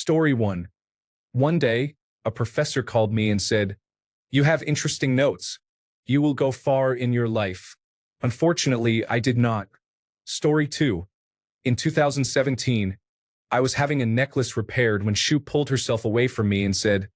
Story 1. One day, a professor called me and said, "You have interesting notes. You will go far in your life." Unfortunately, I did not. Story 2. In 2017, I was having a necklace repaired when Shu pulled herself away from me and said,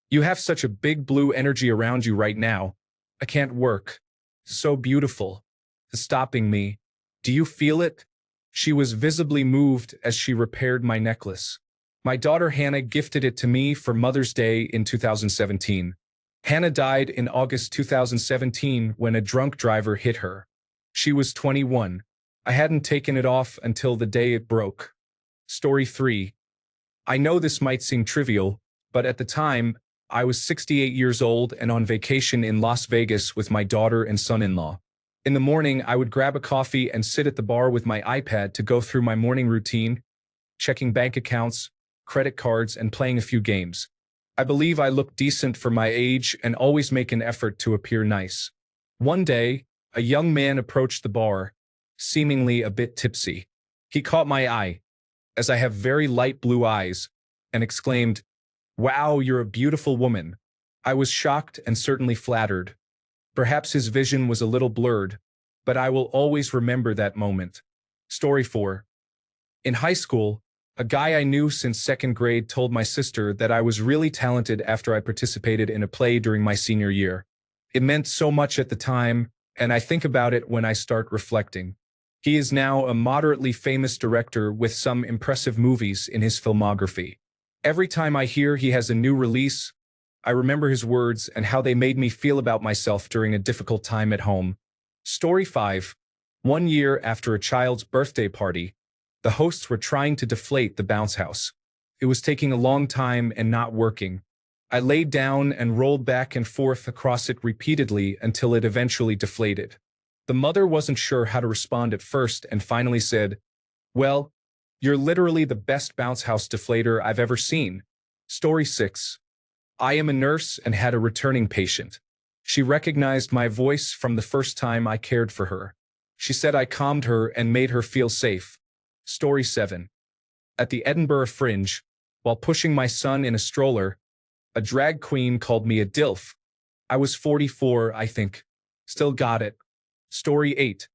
"You have such a big blue energy around you right now. I can't work. So beautiful." Stopping me. "Do you feel it?" She was visibly moved as she repaired my necklace. My daughter Hannah gifted it to me for Mother's Day in 2017. Hannah died in August 2017 when a drunk driver hit her. She was 21. I hadn't taken it off until the day it broke. Story 3. I know this might seem trivial, but at the time, I was 68 years old and on vacation in Las Vegas with my daughter and son-in-law. In the morning, I would grab a coffee and sit at the bar with my iPad to go through my morning routine, checking bank accounts, credit cards, and playing a few games. I believe I look decent for my age and always make an effort to appear nice. One day, a young man approached the bar, seemingly a bit tipsy. He caught my eye, as I have very light blue eyes, and exclaimed, "Wow, you're a beautiful woman." I was shocked and certainly flattered. Perhaps his vision was a little blurred, but I will always remember that moment. Story 4. In high school, a guy I knew since second grade told my sister that I was really talented after I participated in a play during my senior year. It meant so much at the time, and I think about it when I start reflecting. He is now a moderately famous director with some impressive movies in his filmography. Every time I hear he has a new release, I remember his words and how they made me feel about myself during a difficult time at home. Story 5. 1 year after a child's birthday party, the hosts were trying to deflate the bounce house. It was taking a long time and not working. I laid down and rolled back and forth across it repeatedly until it eventually deflated. The mother wasn't sure how to respond at first and finally said, "Well, you're literally the best bounce house deflator I've ever seen." Story 6. I am a nurse and had a returning patient. She recognized my voice from the first time I cared for her. She said I calmed her and made her feel safe. Story 7. At the Edinburgh Fringe, while pushing my son in a stroller, a drag queen called me a DILF. I was 44, I think. Still got it. Story 8.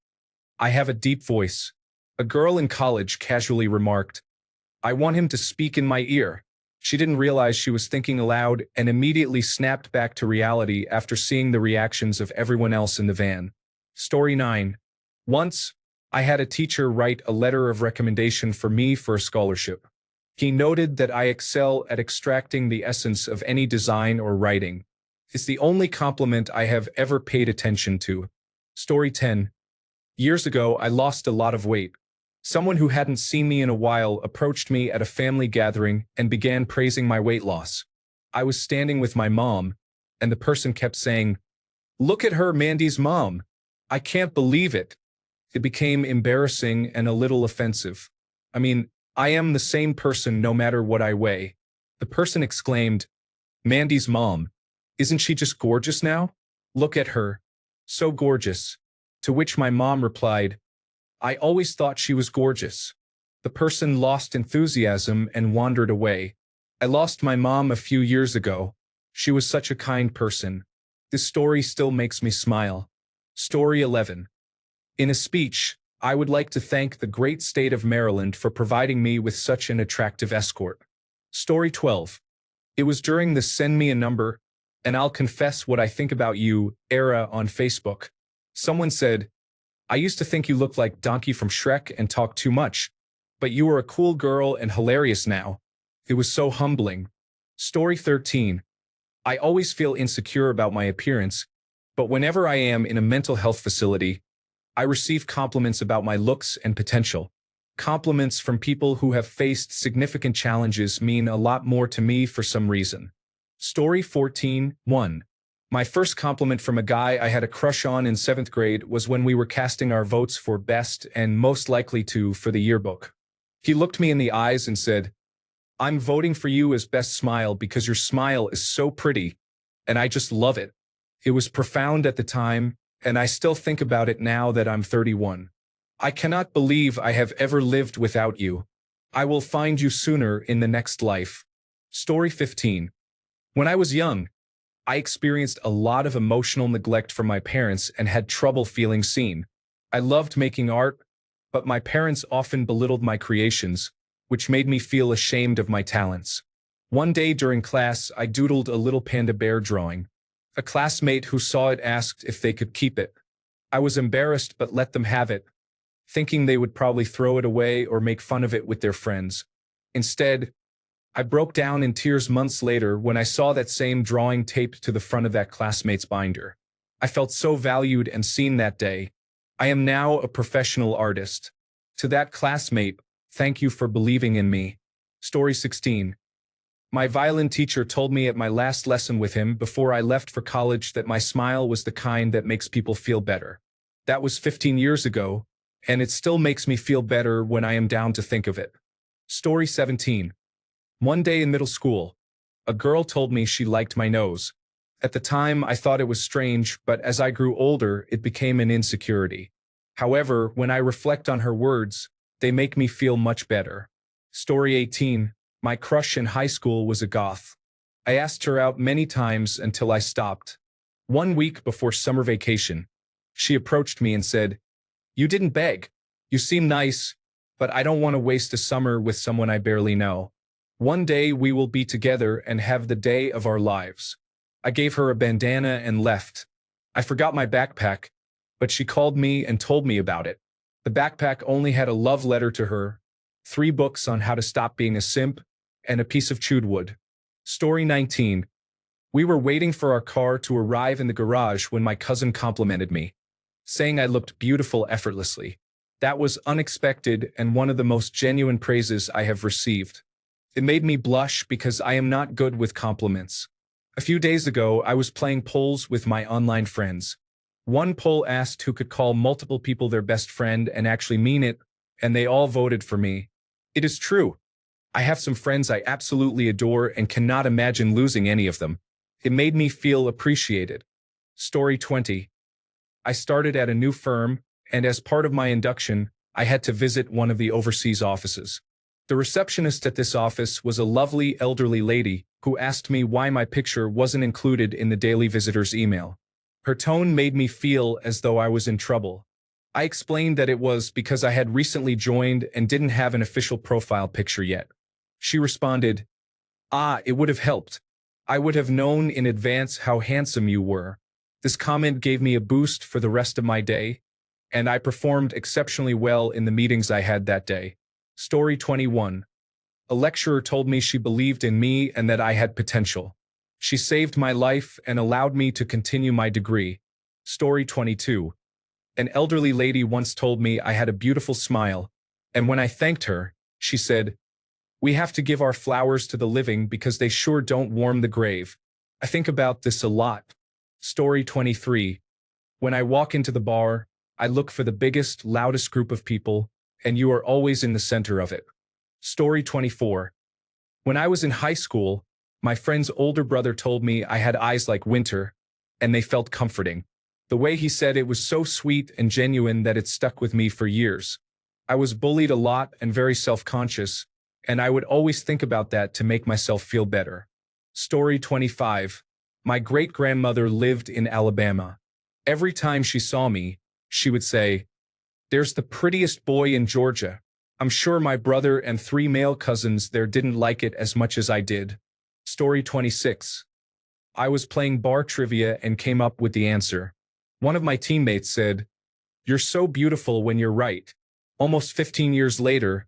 I have a deep voice. A girl in college casually remarked, "I want him to speak in my ear." She didn't realize she was thinking aloud and immediately snapped back to reality after seeing the reactions of everyone else in the van. Story 9. Once, I had a teacher write a letter of recommendation for me for a scholarship. He noted that I excel at extracting the essence of any design or writing. It's the only compliment I have ever paid attention to. Story 10. Years ago, I lost a lot of weight. Someone who hadn't seen me in a while approached me at a family gathering and began praising my weight loss. I was standing with my mom, and the person kept saying, "Look at her, Mandy's mom. I can't believe it." It became embarrassing and a little offensive. I mean, I am the same person no matter what I weigh. The person exclaimed, "Mandy's mom. Isn't she just gorgeous now? Look at her. So gorgeous." To which my mom replied, "I always thought she was gorgeous." The person lost enthusiasm and wandered away. I lost my mom a few years ago. She was such a kind person. This story still makes me smile. Story 11. In a speech, I would like to thank the great state of Maryland for providing me with such an attractive escort. Story 12. It was during the "Send Me a Number, and I'll confess what I think about you" era on Facebook. Someone said, "I used to think you looked like Donkey from Shrek and talked too much, but you are a cool girl and hilarious now." It was so humbling. Story 13. I always feel insecure about my appearance, but whenever I am in a mental health facility, I receive compliments about my looks and potential. Compliments from people who have faced significant challenges mean a lot more to me for some reason. Story 14. 1. My first compliment from a guy I had a crush on in 7th grade was when we were casting our votes for best and most likely to for the yearbook. He looked me in the eyes and said, "I'm voting for you as best smile because your smile is so pretty, and I just love it." It was profound at the time, and I still think about it now that I'm 31. I cannot believe I have ever lived without you. I will find you sooner in the next life. Story 15. When I was young, I experienced a lot of emotional neglect from my parents and had trouble feeling seen. I loved making art, but my parents often belittled my creations, which made me feel ashamed of my talents. One day during class, I doodled a little panda bear drawing. A classmate who saw it asked if they could keep it. I was embarrassed but let them have it, thinking they would probably throw it away or make fun of it with their friends. Instead, I broke down in tears months later when I saw that same drawing taped to the front of that classmate's binder. I felt so valued and seen that day. I am now a professional artist. To that classmate, thank you for believing in me. Story 16. My violin teacher told me at my last lesson with him before I left for college that my smile was the kind that makes people feel better. That was 15 years ago, and it still makes me feel better when I am down to think of it. Story 17. One day in middle school, a girl told me she liked my nose. At the time, I thought it was strange, but as I grew older, it became an insecurity. However, when I reflect on her words, they make me feel much better. Story 18. My crush in high school was a goth. I asked her out many times until I stopped. One week before summer vacation, she approached me and said, "You didn't beg. You seem nice, but I don't want to waste a summer with someone I barely know. One day we will be together and have the day of our lives." I gave her a bandana and left. I forgot my backpack, but she called me and told me about it. The backpack only had a love letter to her, 3 books on how to stop being a simp, and a piece of chewed wood. Story 19. We were waiting for our car to arrive in the garage when my cousin complimented me, saying I looked beautiful effortlessly. That was unexpected and one of the most genuine praises I have received. It made me blush because I am not good with compliments. A few days ago, I was playing polls with my online friends. One poll asked who could call multiple people their best friend and actually mean it, and they all voted for me. It is true. I have some friends I absolutely adore and cannot imagine losing any of them. It made me feel appreciated. Story 20. I started at a new firm, and as part of my induction, I had to visit one of the overseas offices. The receptionist at this office was a lovely elderly lady who asked me why my picture wasn't included in the daily visitor's email. Her tone made me feel as though I was in trouble. I explained that it was because I had recently joined and didn't have an official profile picture yet. She responded, "It would have helped. I would have known in advance how handsome you were." This comment gave me a boost for the rest of my day, and I performed exceptionally well in the meetings I had that day. Story 21. A lecturer told me she believed in me and that I had potential. She saved my life and allowed me to continue my degree. Story 22. An elderly lady once told me I had a beautiful smile, and when I thanked her, she said, "We have to give our flowers to the living because they sure don't warm the grave." I think about this a lot. Story 23. When I walk into the bar, I look for the biggest, loudest group of people, and you are always in the center of it. Story 24. When I was in high school, my friend's older brother told me I had eyes like winter, and they felt comforting. The way he said it was so sweet and genuine that it stuck with me for years. I was bullied a lot and very self-conscious, and I would always think about that to make myself feel better. Story 25. My great-grandmother lived in Alabama. Every time she saw me, she would say, "There's the prettiest boy in Georgia." I'm sure my brother and 3 male cousins there didn't like it as much as I did. Story 26. I was playing bar trivia and came up with the answer. One of my teammates said, "You're so beautiful when you're right." Almost 15 years later,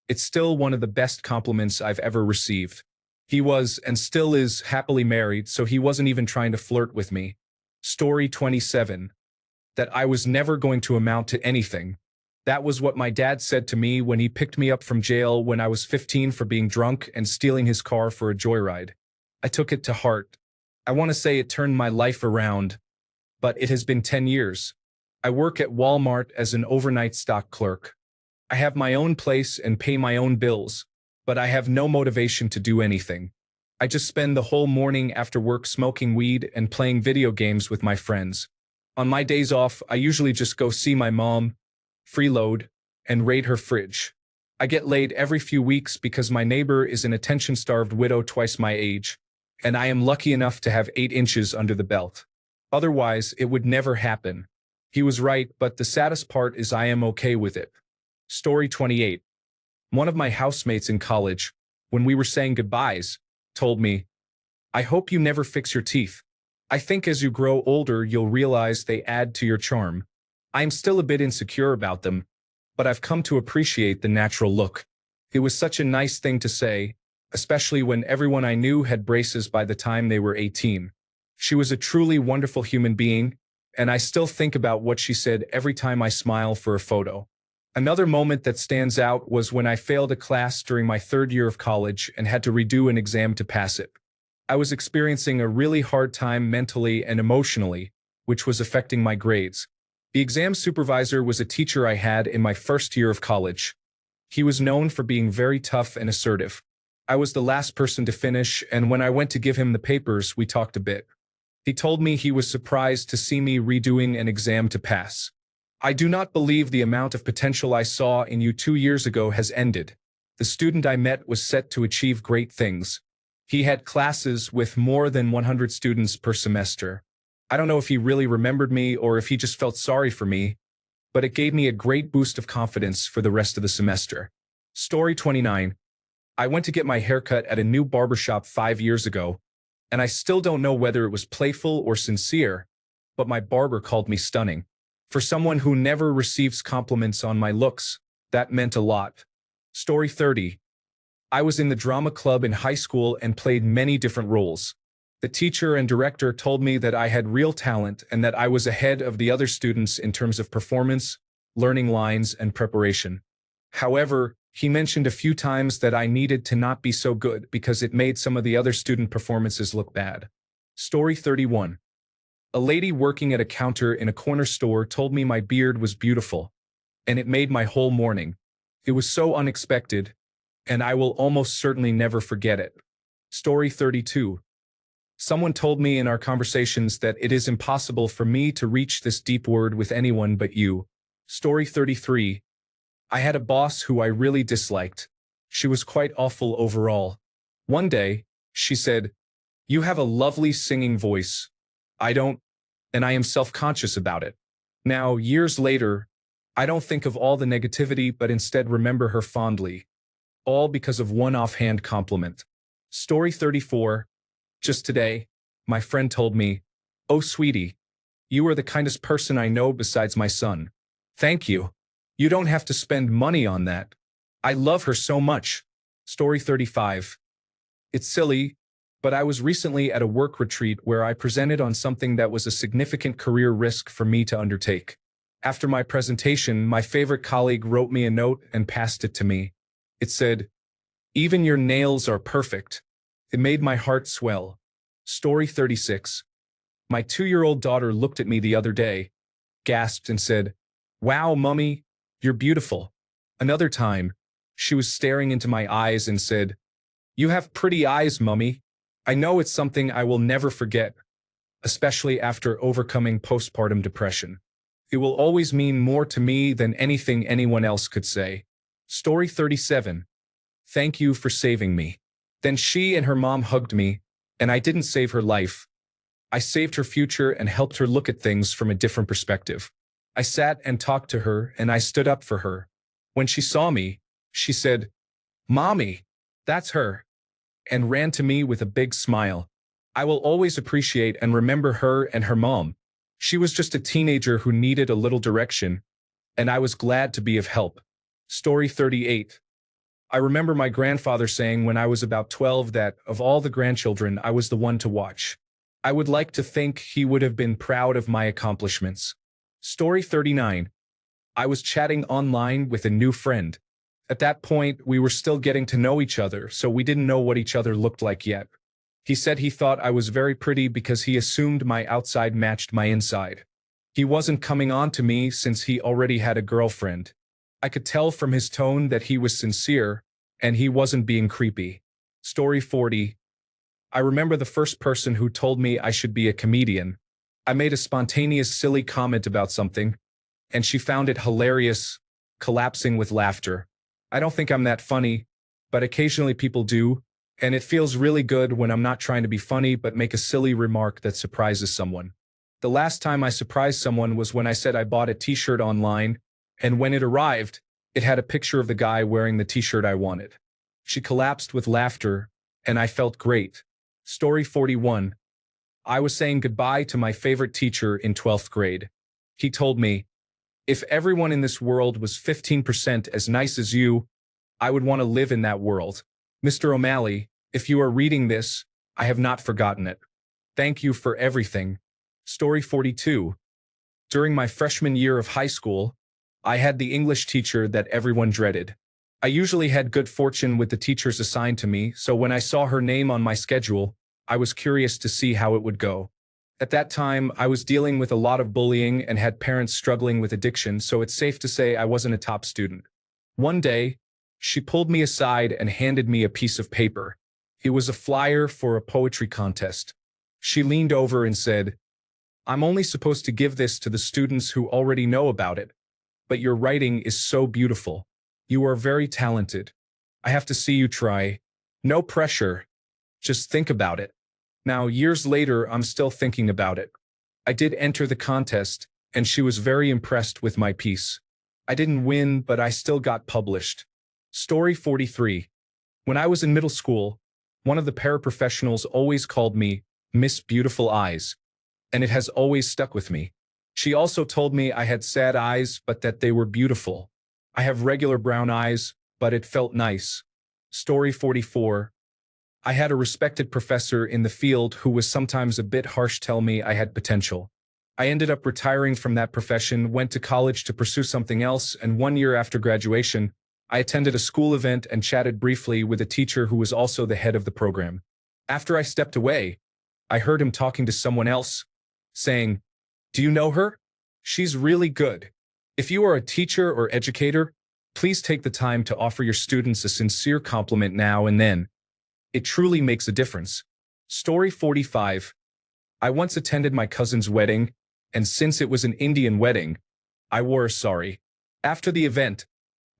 it's still one of the best compliments I've ever received. He was, and still is, happily married, so he wasn't even trying to flirt with me. Story 27. That I was never going to amount to anything. That was what my dad said to me when he picked me up from jail when I was 15 for being drunk and stealing his car for a joyride. I took it to heart. I want to say it turned my life around, but it has been 10 years. I work at Walmart as an overnight stock clerk. I have my own place and pay my own bills, but I have no motivation to do anything. I just spend the whole morning after work smoking weed and playing video games with my friends. On my days off, I usually just go see my mom, freeload, and raid her fridge. I get laid every few weeks because my neighbor is an attention-starved widow twice my age, and I am lucky enough to have 8 inches under the belt. Otherwise, it would never happen. He was right, but the saddest part is I am okay with it. Story 28. One of my housemates in college, when we were saying goodbyes, told me, "I hope you never fix your teeth. I think as you grow older, you'll realize they add to your charm." I'm still a bit insecure about them, but I've come to appreciate the natural look. It was such a nice thing to say, especially when everyone I knew had braces by the time they were 18. She was a truly wonderful human being, and I still think about what she said every time I smile for a photo. Another moment that stands out was when I failed a class during my 3rd year of college and had to redo an exam to pass it. I was experiencing a really hard time mentally and emotionally, which was affecting my grades. The exam supervisor was a teacher I had in my 1st year of college. He was known for being very tough and assertive. I was the last person to finish, and when I went to give him the papers, we talked a bit. He told me he was surprised to see me redoing an exam to pass. "I do not believe the amount of potential I saw in you 2 years ago has ended. The student I met was set to achieve great things. He had classes with more than 100 students per semester. I don't know if he really remembered me or if he just felt sorry for me, but it gave me a great boost of confidence for the rest of the semester." Story 29. I went to get my haircut at a new barbershop 5 years ago, and I still don't know whether it was playful or sincere, but my barber called me stunning. For someone who never receives compliments on my looks, that meant a lot. Story 30. I was in the drama club in high school and played many different roles. The teacher and director told me that I had real talent and that I was ahead of the other students in terms of performance, learning lines, and preparation. However, he mentioned a few times that I needed to not be so good because it made some of the other student performances look bad. Story 31. A lady working at a counter in a corner store told me my beard was beautiful, and it made my whole morning. It was so unexpected, and I will almost certainly never forget it. Story 32. Someone told me in our conversations that it is impossible for me to reach this deep word with anyone but you. Story 33. I had a boss who I really disliked. She was quite awful overall. One day, she said, "You have a lovely singing voice. I don't, and I am self-conscious about it." Now, years later, I don't think of all the negativity but instead remember her fondly, all because of one offhand compliment. Story 34. Just today, my friend told me, "Oh, sweetie, you are the kindest person I know besides my son." Thank you. You don't have to spend money on that. I love her so much. Story 35. It's silly, but I was recently at a work retreat where I presented on something that was a significant career risk for me to undertake. After my presentation, my favorite colleague wrote me a note and passed it to me. It said, "Even your nails are perfect." It made my heart swell. Story 36. My 2-year-old daughter looked at me the other day, gasped and said, "Wow, Mummy, you're beautiful." Another time, she was staring into my eyes and said, "You have pretty eyes, Mummy." I know it's something I will never forget, especially after overcoming postpartum depression. It will always mean more to me than anything anyone else could say. Story 37. Thank you for saving me. Then she and her mom hugged me, and I didn't save her life. I saved her future and helped her look at things from a different perspective. I sat and talked to her, and I stood up for her. When she saw me, she said, "Mommy, that's her," and ran to me with a big smile. I will always appreciate and remember her and her mom. She was just a teenager who needed a little direction, and I was glad to be of help. Story 38. I remember my grandfather saying when I was about 12 that, of all the grandchildren, I was the one to watch. I would like to think he would have been proud of my accomplishments. Story 39. I was chatting online with a new friend. At that point, we were still getting to know each other, so we didn't know what each other looked like yet. He said he thought I was very pretty because he assumed my outside matched my inside. He wasn't coming on to me since he already had a girlfriend. I could tell from his tone that he was sincere, and he wasn't being creepy. Story 40. I remember the first person who told me I should be a comedian. I made a spontaneous silly comment about something, and she found it hilarious, collapsing with laughter. I don't think I'm that funny, but occasionally people do, and it feels really good when I'm not trying to be funny but make a silly remark that surprises someone. The last time I surprised someone was when I said I bought a t-shirt online, and when it arrived, it had a picture of the guy wearing the t-shirt I wanted. She collapsed with laughter, and I felt great. Story 41. I was saying goodbye to my favorite teacher in 12th grade. He told me, if everyone in this world was 15% as nice as you, I would want to live in that world. Mr. O'Malley, if you are reading this, I have not forgotten it. Thank you for everything. Story 42. During my freshman year of high school, I had the English teacher that everyone dreaded. I usually had good fortune with the teachers assigned to me, so when I saw her name on my schedule, I was curious to see how it would go. At that time, I was dealing with a lot of bullying and had parents struggling with addiction, so it's safe to say I wasn't a top student. One day, she pulled me aside and handed me a piece of paper. It was a flyer for a poetry contest. She leaned over and said, I'm only supposed to give this to the students who already know about it, but your writing is so beautiful. You are very talented. I have to see you try. No pressure. Just think about it. Now, years later, I'm still thinking about it. I did enter the contest, and she was very impressed with my piece. I didn't win, but I still got published. Story 43. When I was in middle school, one of the paraprofessionals always called me Miss Beautiful Eyes, and it has always stuck with me. She also told me I had sad eyes, but that they were beautiful. I have regular brown eyes, but it felt nice. Story 44. I had a respected professor in the field who was sometimes a bit harsh tell me I had potential. I ended up retiring from that profession, went to college to pursue something else, and 1 year after graduation, I attended a school event and chatted briefly with a teacher who was also the head of the program. After I stepped away, I heard him talking to someone else, saying, "Do you know her? She's really good. If you are a teacher or educator, please take the time to offer your students a sincere compliment now and then. It truly makes a difference." Story 45. I once attended my cousin's wedding, and since it was an Indian wedding, I wore a sari. After the event,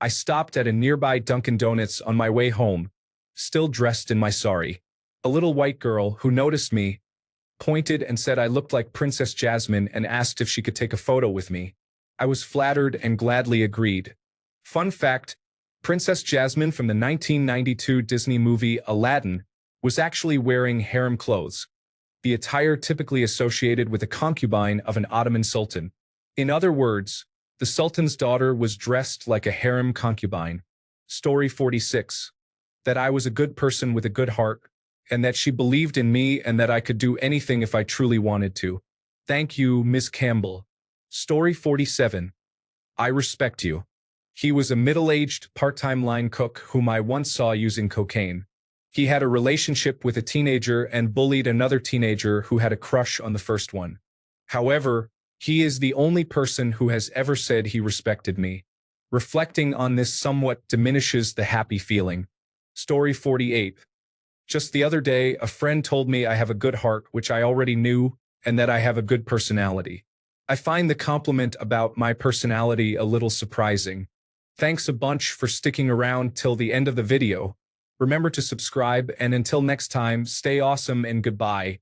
I stopped at a nearby Dunkin' Donuts on my way home, still dressed in my sari. A little white girl who noticed me pointed and said I looked like Princess Jasmine and asked if she could take a photo with me. I was flattered and gladly agreed. Fun fact, Princess Jasmine from the 1992 Disney movie Aladdin was actually wearing harem clothes, the attire typically associated with a concubine of an Ottoman sultan. In other words, the sultan's daughter was dressed like a harem concubine. Story 46. That I was a good person with a good heart, and that she believed in me and that I could do anything if I truly wanted to. Thank you, Ms. Campbell. Story 47. I respect you. He was a middle-aged, part-time line cook whom I once saw using cocaine. He had a relationship with a teenager and bullied another teenager who had a crush on the first one. However, he is the only person who has ever said he respected me. Reflecting on this somewhat diminishes the happy feeling. Story 48. Just the other day, a friend told me I have a good heart, which I already knew, and that I have a good personality. I find the compliment about my personality a little surprising. Thanks a bunch for sticking around till the end of the video. Remember to subscribe, and until next time, stay awesome and goodbye.